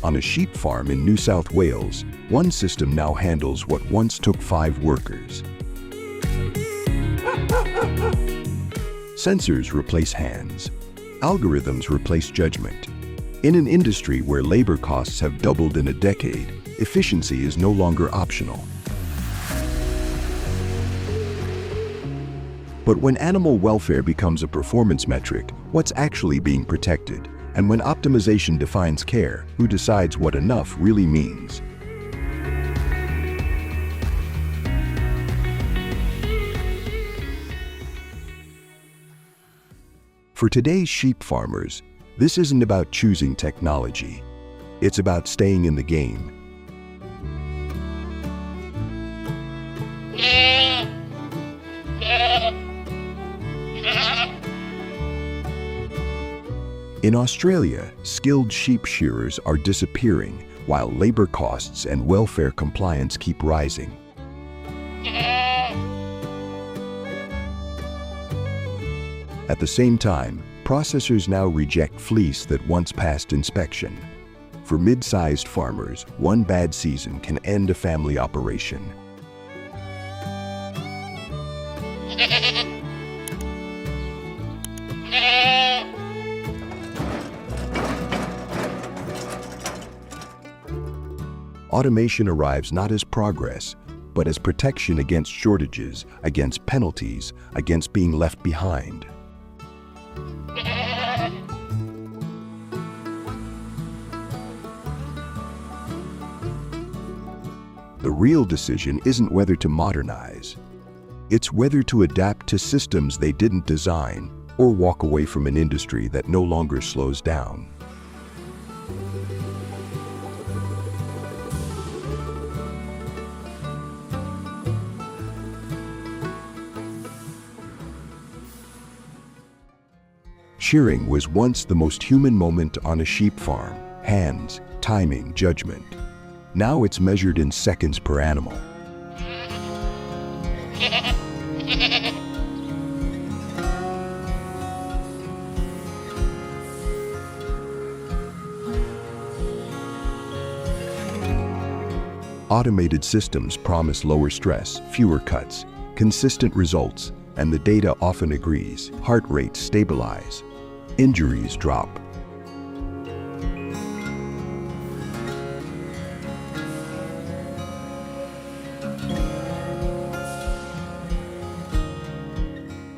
On a sheep farm in New South Wales, one system now handles what once took 5 workers. Sensors replace hands. Algorithms replace judgment. In an industry where labor costs have doubled in a decade, efficiency is no longer optional. But when animal welfare becomes a performance metric, what's actually being protected? And when optimization defines care, who decides what enough really means? For today's sheep farmers, this isn't about choosing technology. It's about staying in the game. In Australia, skilled sheep shearers are disappearing, while labor costs and welfare compliance keep rising. At the same time, processors now reject fleece that once passed inspection. For mid-sized farmers, one bad season can end a family operation. Automation arrives not as progress, but as protection against shortages, against penalties, against being left behind. The real decision isn't whether to modernize. It's whether to adapt to systems they didn't design or walk away from an industry that no longer slows down. Shearing was once the most human moment on a sheep farm. Hands, timing, judgment. Now it's measured in seconds per animal. Automated systems promise lower stress, fewer cuts, consistent results, and the data often agrees. Heart rates stabilize. Injuries drop.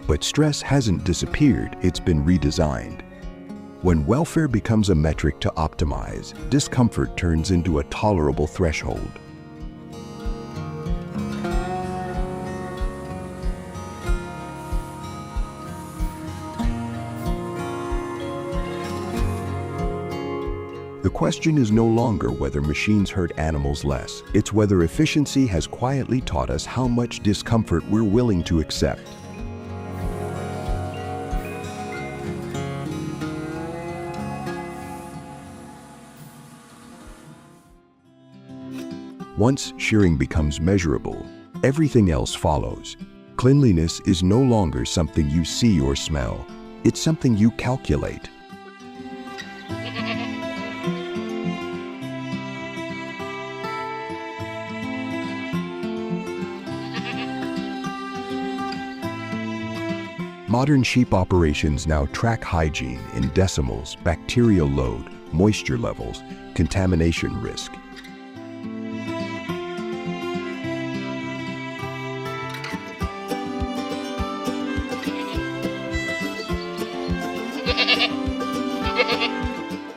But stress hasn't disappeared, it's been redesigned. When welfare becomes a metric to optimize, discomfort turns into a tolerable threshold. The question is no longer whether machines hurt animals less. It's whether efficiency has quietly taught us how much discomfort we're willing to accept. Once shearing becomes measurable, everything else follows. Cleanliness is no longer something you see or smell. It's something you calculate. Modern sheep operations now track hygiene in decimals, bacterial load, moisture levels, contamination risk.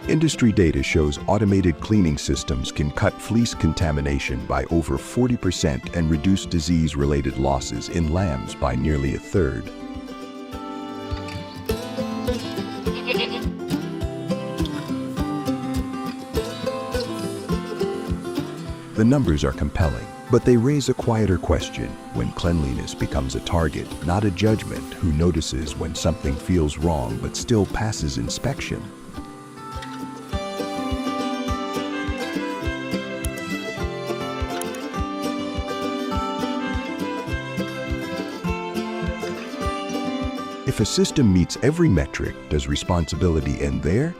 Industry data shows automated cleaning systems can cut fleece contamination by over 40% and reduce disease-related losses in lambs by nearly a third. The numbers are compelling, but they raise a quieter question when cleanliness becomes a target, not a judgment who notices when something feels wrong but still passes inspection. If a system meets every metric, does responsibility end there?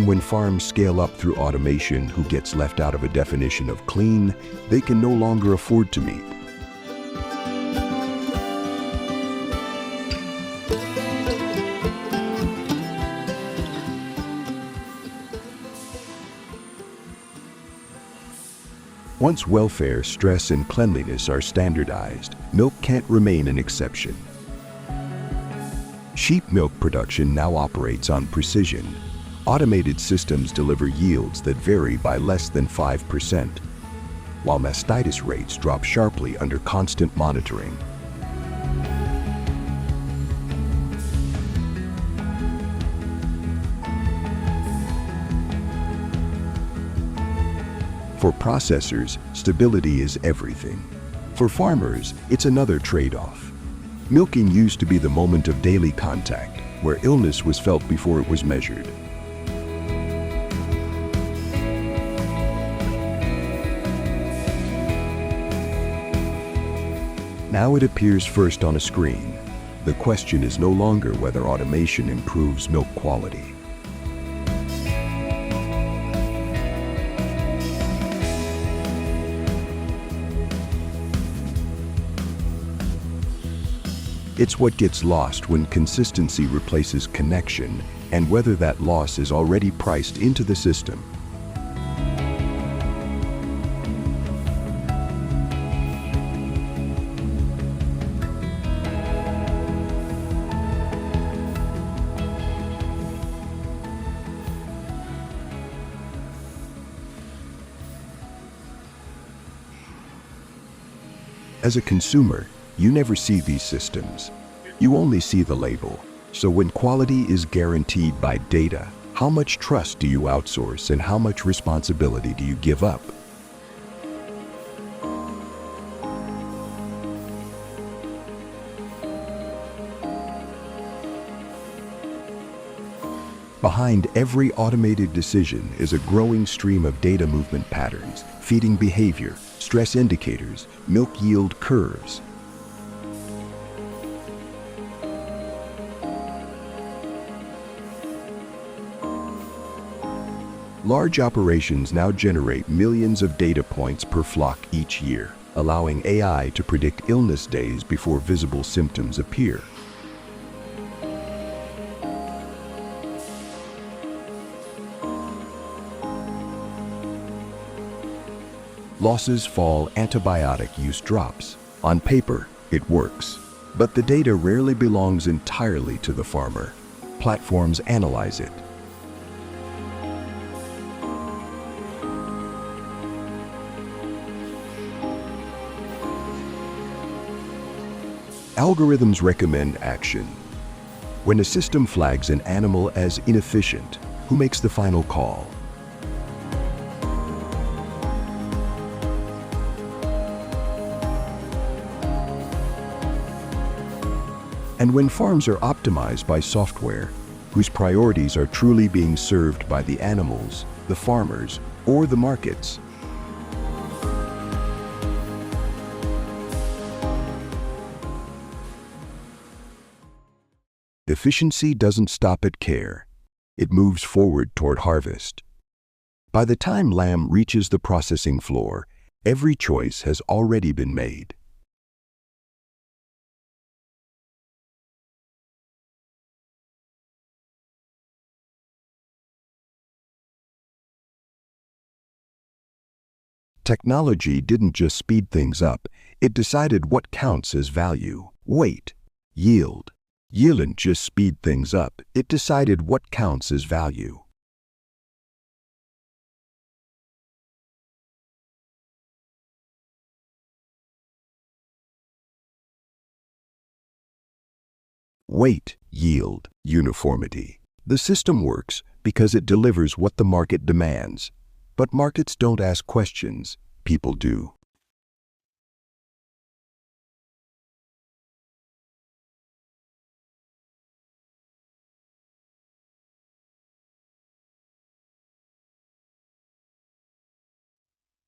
And when farms scale up through automation, who gets left out of a definition of clean they can no longer afford to meet? Once welfare, stress, and cleanliness are standardized, milk can't remain an exception. Sheep milk production now operates on precision. Automated systems deliver yields that vary by less than 5%, while mastitis rates drop sharply under constant monitoring. For processors, stability is everything. For farmers, it's another trade-off. Milking used to be the moment of daily contact, where illness was felt before it was measured. Now it appears first on a screen. The question is no longer whether automation improves milk quality. It's what gets lost when consistency replaces connection, and whether that loss is already priced into the system. As a consumer, you never see these systems. You only see the label. So when quality is guaranteed by data, how much trust do you outsource and how much responsibility do you give up? Behind every automated decision is a growing stream of data movement patterns, feeding behavior, stress indicators, milk yield curves. Large operations now generate millions of data points per flock each year, allowing AI to predict illness days before visible symptoms appear. Losses fall, antibiotic use drops. On paper, it works. But the data rarely belongs entirely to the farmer. Platforms analyze it. Algorithms recommend action. When a system flags an animal as inefficient, who makes the final call? And when farms are optimized by software, whose priorities are truly being served by the animals, the farmers, or the markets? Efficiency doesn't stop at care. It moves forward toward harvest. By the time lamb reaches the processing floor, every choice has already been made. Technology didn't just speed things up, it decided what counts as value. Weight, yield. Yield didn't just speed things up, it decided what counts as value. Weight, yield, uniformity. The system works because it delivers what the market demands. But markets don't ask questions, people do.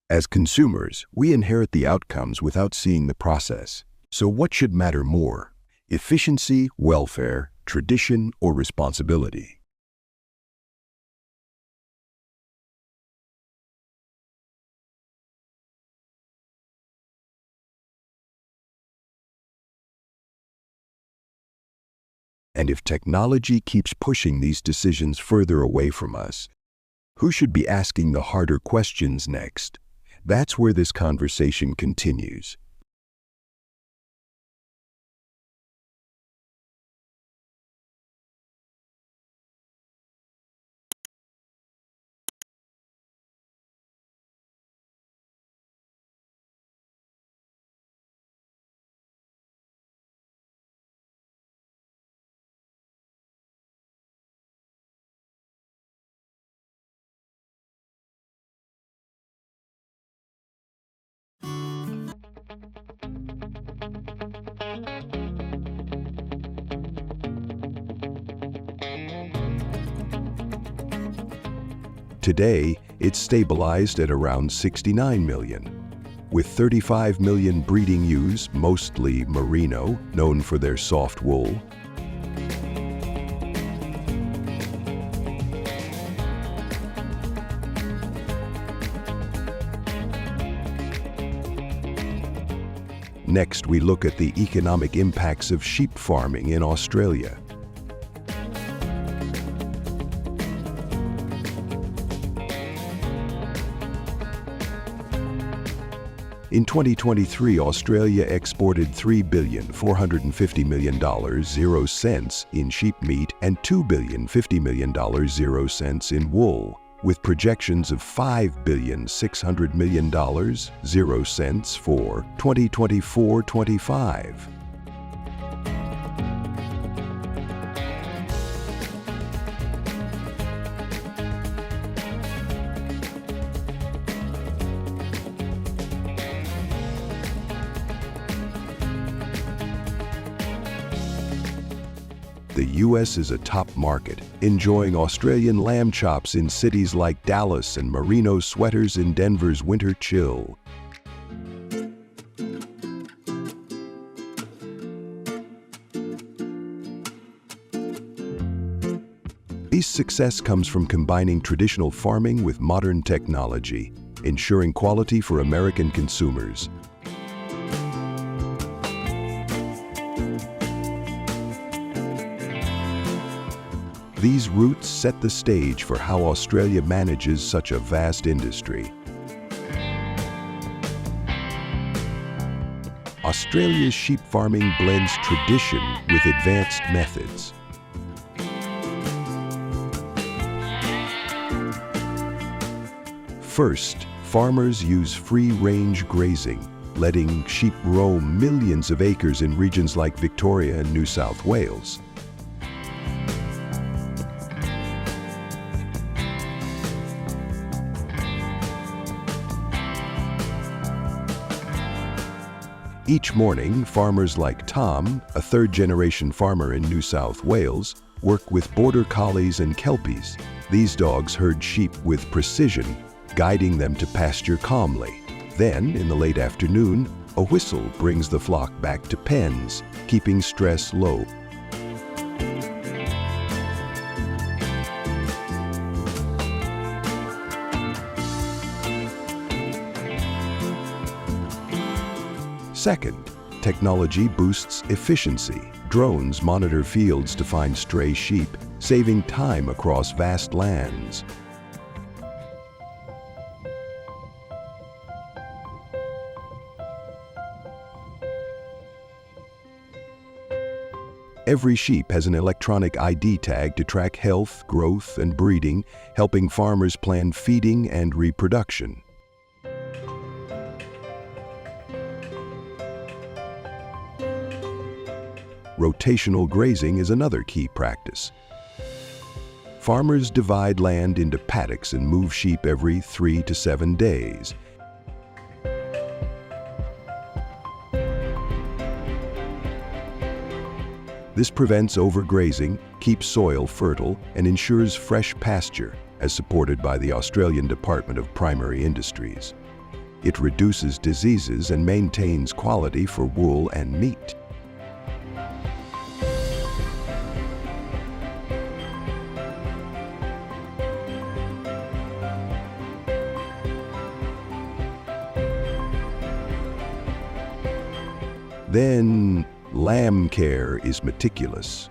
As consumers, we inherit the outcomes without seeing the process. So what should matter more? Efficiency, welfare, tradition, or responsibility? And if technology keeps pushing these decisions further away from us, who should be asking the harder questions next? That's where this conversation continues. Today, it's stabilized at around 69 million, with 35 million breeding ewes, mostly merino, known for their soft wool. Next, we look at the economic impacts of sheep farming in Australia. In 2023, Australia exported $3,450,000,000 in sheep meat and $2,050,000,000 in wool, with projections of $5,600,000,000 for 2024-25. The U.S. is a top market, enjoying Australian lamb chops in cities like Dallas and merino sweaters in Denver's winter chill. This success comes from combining traditional farming with modern technology, ensuring quality for American consumers. These roots set the stage for how Australia manages such a vast industry. Australia's sheep farming blends tradition with advanced methods. First, farmers use free-range grazing, letting sheep roam millions of acres in regions like Victoria and New South Wales. Each morning, farmers like Tom, a third-generation farmer in New South Wales, work with border collies and kelpies. These dogs herd sheep with precision, guiding them to pasture calmly. Then, in the late afternoon, a whistle brings the flock back to pens, keeping stress low. Second, technology boosts efficiency. Drones monitor fields to find stray sheep, saving time across vast lands. Every sheep has an electronic ID tag to track health, growth, and breeding, helping farmers plan feeding and reproduction. Rotational grazing is another key practice. Farmers divide land into paddocks and move sheep every 3 to 7 days. This prevents overgrazing, keeps soil fertile, and ensures fresh pasture, as supported by the Australian Department of Primary Industries. It reduces diseases and maintains quality for wool and meat. Then, lamb care is meticulous.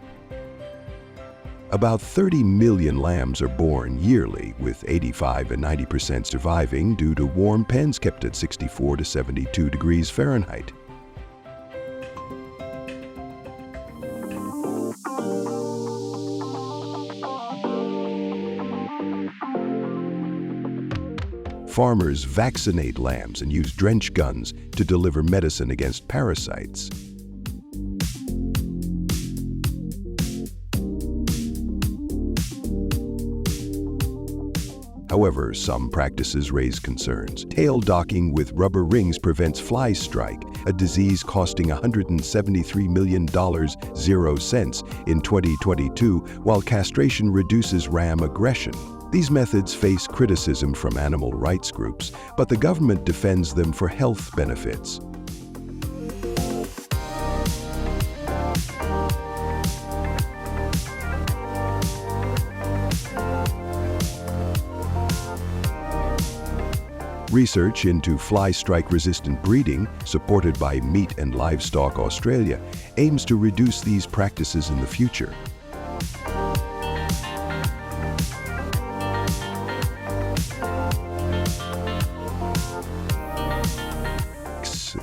About 30 million lambs are born yearly, with 85 and 90% surviving due to warm pens kept at 64 to 72 degrees Fahrenheit. Farmers vaccinate lambs and use drench guns to deliver medicine against parasites. However, some practices raise concerns. Tail docking with rubber rings prevents fly strike, a disease costing $173 million, 0 cents in 2022, while castration reduces ram aggression. These methods face criticism from animal rights groups, but the government defends them for health benefits. Research into fly strike-resistant breeding, supported by Meat and Livestock Australia, aims to reduce these practices in the future.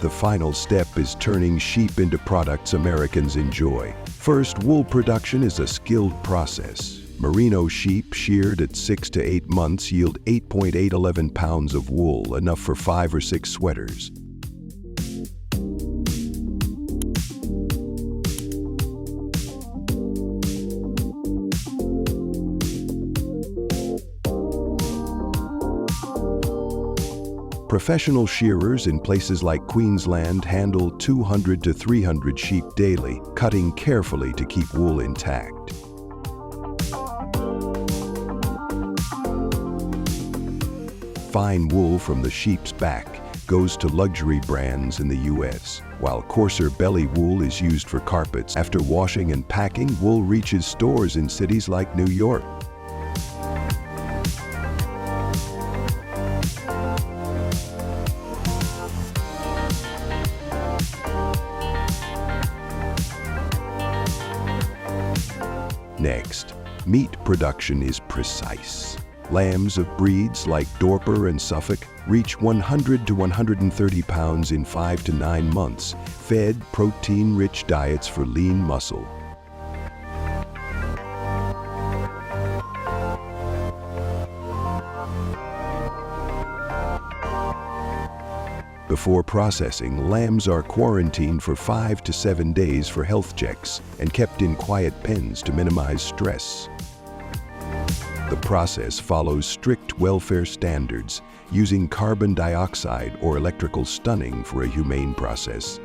The final step is turning sheep into products Americans enjoy. First, wool production is a skilled process. Merino sheep sheared at 6 to 8 months yield 8.811 pounds of wool, enough for 5 or 6 sweaters. Professional shearers in places like Queensland handle 200 to 300 sheep daily, cutting carefully to keep wool intact. Fine wool from the sheep's back goes to luxury brands in the U.S., while coarser belly wool is used for carpets. After washing and packing, wool reaches stores in cities like New York. Next, meat production is precise. Lambs of breeds like Dorper and Suffolk reach 100 to 130 pounds in 5 to 9 months, fed protein-rich diets for lean muscle. Before processing, lambs are quarantined for 5 to 7 days for health checks and kept in quiet pens to minimize stress. The process follows strict welfare standards, using carbon dioxide or electrical stunning for a humane process.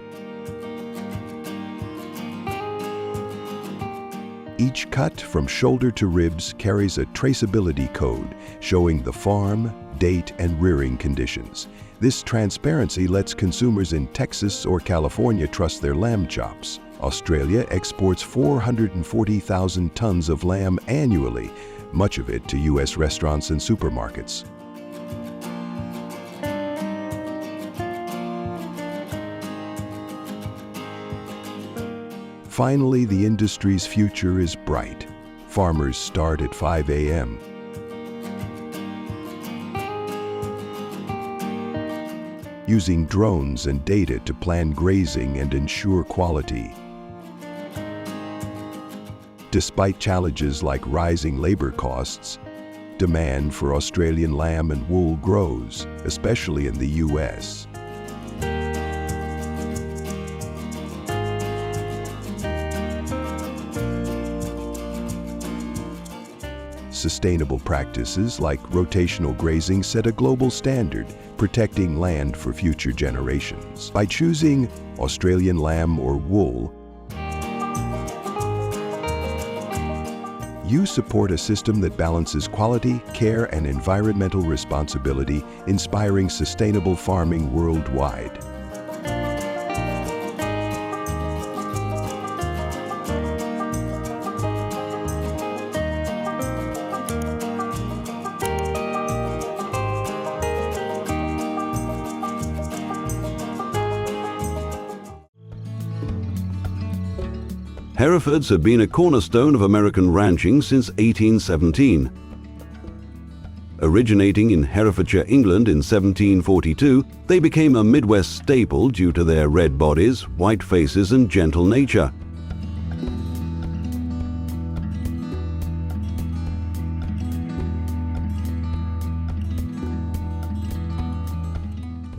Each cut from shoulder to ribs carries a traceability code showing the farm, date, and rearing conditions. This transparency lets consumers in Texas or California trust their lamb chops. Australia exports 440,000 tons of lamb annually, much of it to U.S. restaurants and supermarkets. Finally, the industry's future is bright. Farmers start at 5 a.m. using drones and data to plan grazing and ensure quality. Despite challenges like rising labor costs, demand for Australian lamb and wool grows, especially in the U.S. Sustainable practices like rotational grazing set a global standard, protecting land for future generations. By choosing Australian lamb or wool, you support a system that balances quality, care, and environmental responsibility, inspiring sustainable farming worldwide. Herefords have been a cornerstone of American ranching since 1817. Originating in Herefordshire, England in 1742, they became a Midwest staple due to their red bodies, white faces, and gentle nature.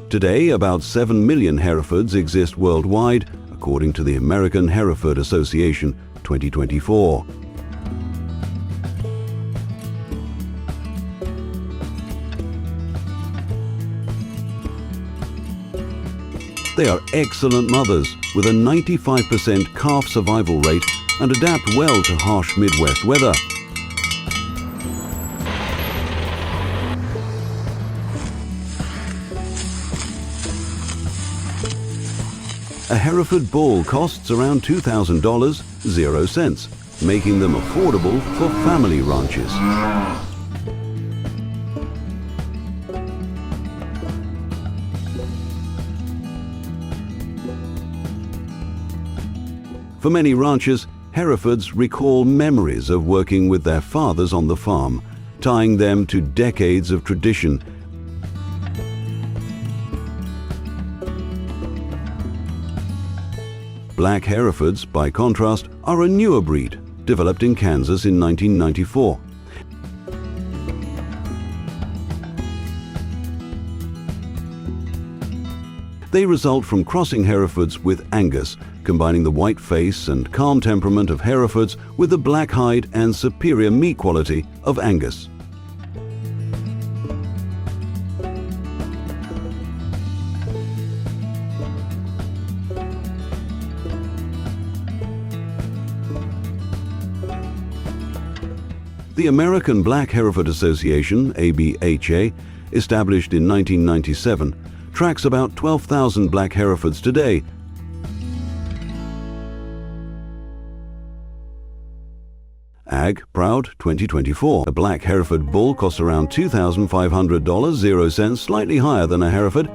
Today, about 7 million Herefords exist worldwide, according to the American Hereford Association, 2024. They are excellent mothers with a 95% calf survival rate and adapt well to harsh Midwest weather. A Hereford bull costs around $2,000, 0 cents, making them affordable for family ranches. For many ranchers, Herefords recall memories of working with their fathers on the farm, tying them to decades of tradition. Black Herefords, by contrast, are a newer breed, developed in Kansas in 1994. They result from crossing Herefords with Angus, combining the white face and calm temperament of Herefords with the black hide and superior meat quality of Angus. The American Black Hereford Association, ABHA, established in 1997, tracks about 12,000 Black Herefords today. Ag Proud 2024. A Black Hereford bull costs around $2,500, 0 cents, slightly higher than a Hereford.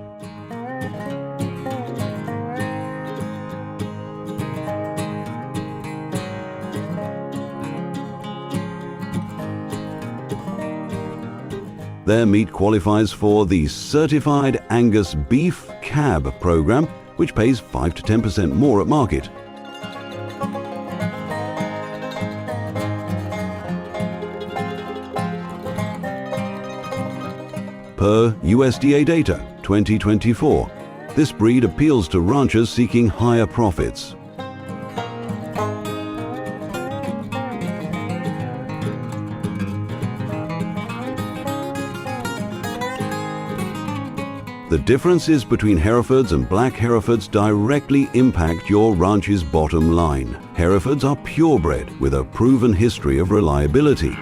Their meat qualifies for the Certified Angus Beef Cab program, which pays 5 to 10% more at market. Per USDA data 2024, this breed appeals to ranchers seeking higher profits. The differences between Herefords and Black Herefords directly impact your ranch's bottom line. Herefords are purebred with a proven history of reliability.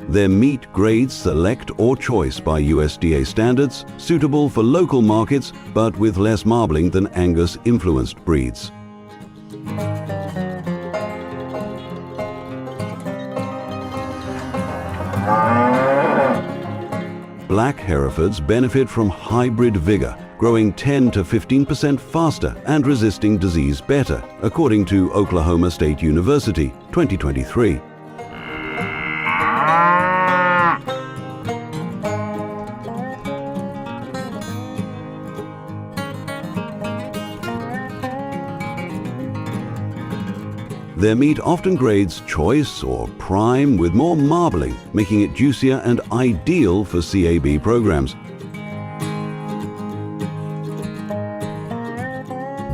Their meat grades select or choice by USDA standards, suitable for local markets but with less marbling than Angus-influenced breeds. Black Herefords benefit from hybrid vigor, growing 10 to 15% faster and resisting disease better, according to Oklahoma State University, 2023. Their meat often grades choice or prime with more marbling, making it juicier and ideal for CAB programs.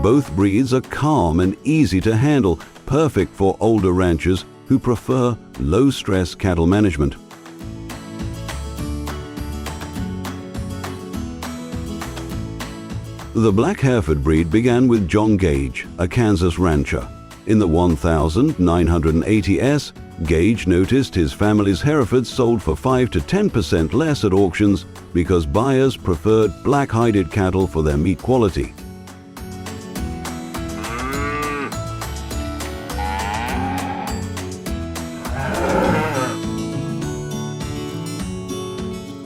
Both breeds are calm and easy to handle, perfect for older ranchers who prefer low-stress cattle management. The Black Hereford breed began with John Gage, a Kansas rancher. In the 1980s, Gage noticed his family's Herefords sold for 5 to 10% less at auctions because buyers preferred black-hided cattle for their meat quality.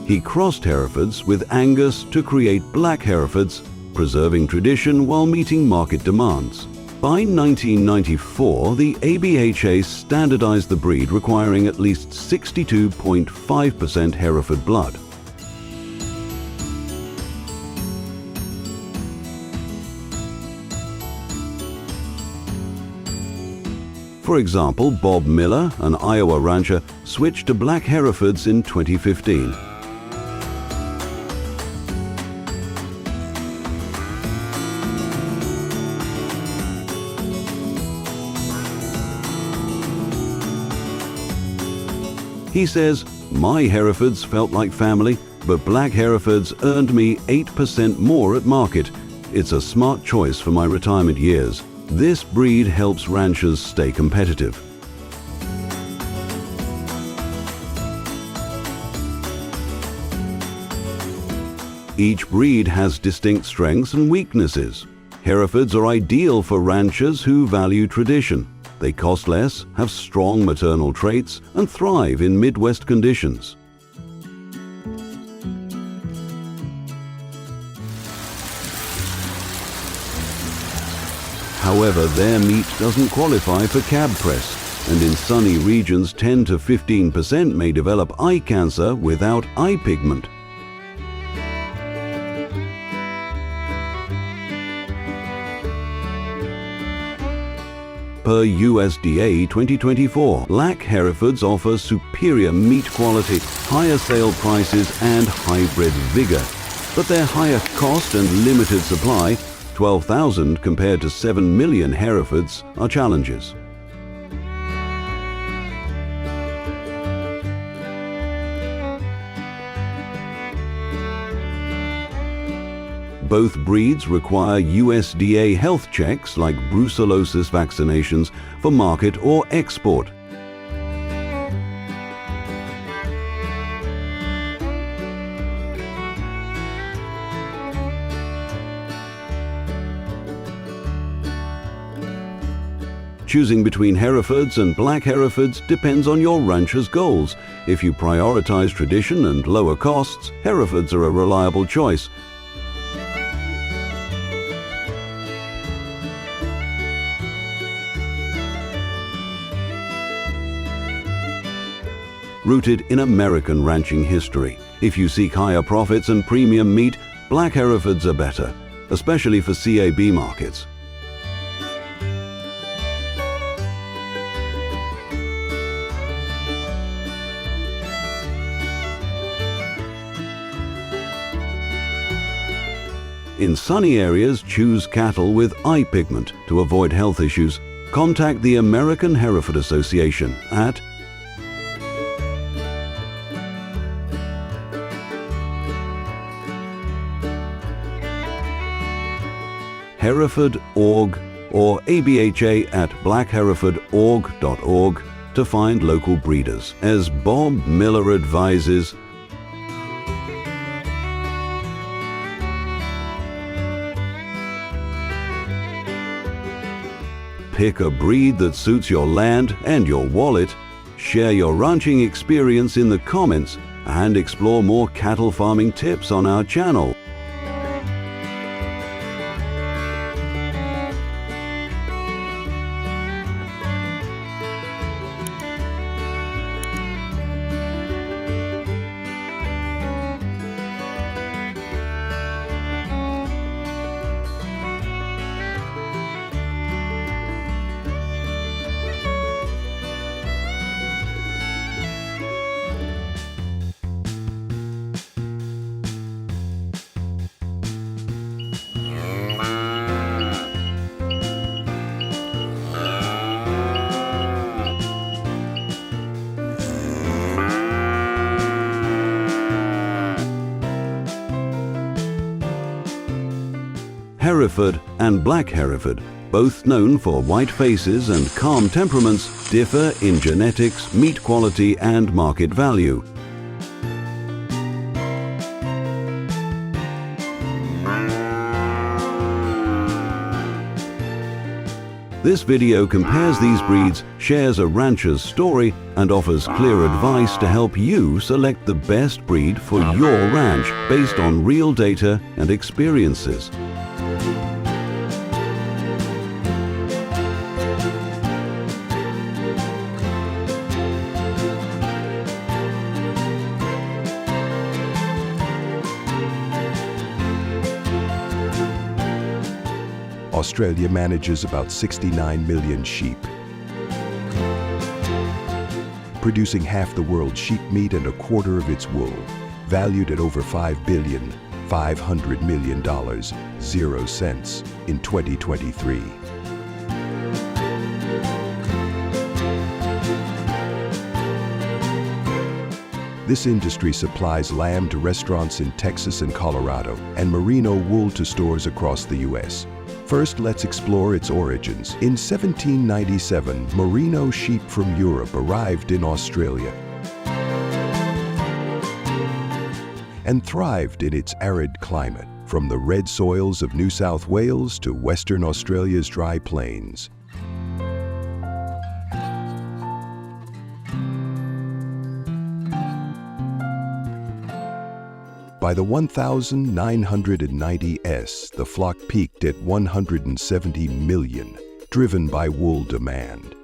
He crossed Herefords with Angus to create black Herefords, preserving tradition while meeting market demands. By 1994, the ABHA standardized the breed, requiring at least 62.5% Hereford blood. For example, Bob Miller, an Iowa rancher, switched to black Herefords in 2015. He says, "My Herefords felt like family, but black Herefords earned me 8% more at market. It's a smart choice for my retirement years. This breed helps ranchers stay competitive." Each breed has distinct strengths and weaknesses. Herefords are ideal for ranchers who value tradition. They cost less, have strong maternal traits, and thrive in Midwest conditions. However, their meat doesn't qualify for cab press, and in sunny regions 10 to 15% may develop eye cancer without eye pigment. Per USDA 2024, black Herefords offer superior meat quality, higher sale prices, and hybrid vigor. But their higher cost and limited supply, 12,000 compared to 7 million Herefords, are challenges. Both breeds require USDA health checks like brucellosis vaccinations for market or export. Choosing between Herefords and black Herefords depends on your rancher's goals. If you prioritize tradition and lower costs, Herefords are a reliable choice. Rooted in American ranching history. If you seek higher profits and premium meat, black Herefords are better, especially for CAB markets. In sunny areas, choose cattle with eye pigment to avoid health issues. Contact the American Hereford Association at Hereford.org or ABHA at blackherefordorg.org to find local breeders. As Bob Miller advises, pick a breed that suits your land and your wallet, share your ranching experience in the comments, and explore more cattle farming tips on our channel. Hereford and black Hereford, both known for white faces and calm temperaments, differ in genetics, meat quality, and market value. This video compares these breeds, shares a rancher's story, and offers clear advice to help you select the best breed for your ranch based on real data and experiences. Australia manages about 69 million sheep, producing half the world's sheep meat and a quarter of its wool, valued at over $5 billion, $500 million, 0 cents in 2023. This industry supplies lamb to restaurants in Texas and Colorado, and merino wool to stores across the U.S. First, let's explore its origins. In 1797, merino sheep from Europe arrived in Australia and thrived in its arid climate, from the red soils of New South Wales to Western Australia's dry plains. By the 1990s, the flock peaked at 170 million, driven by wool demand.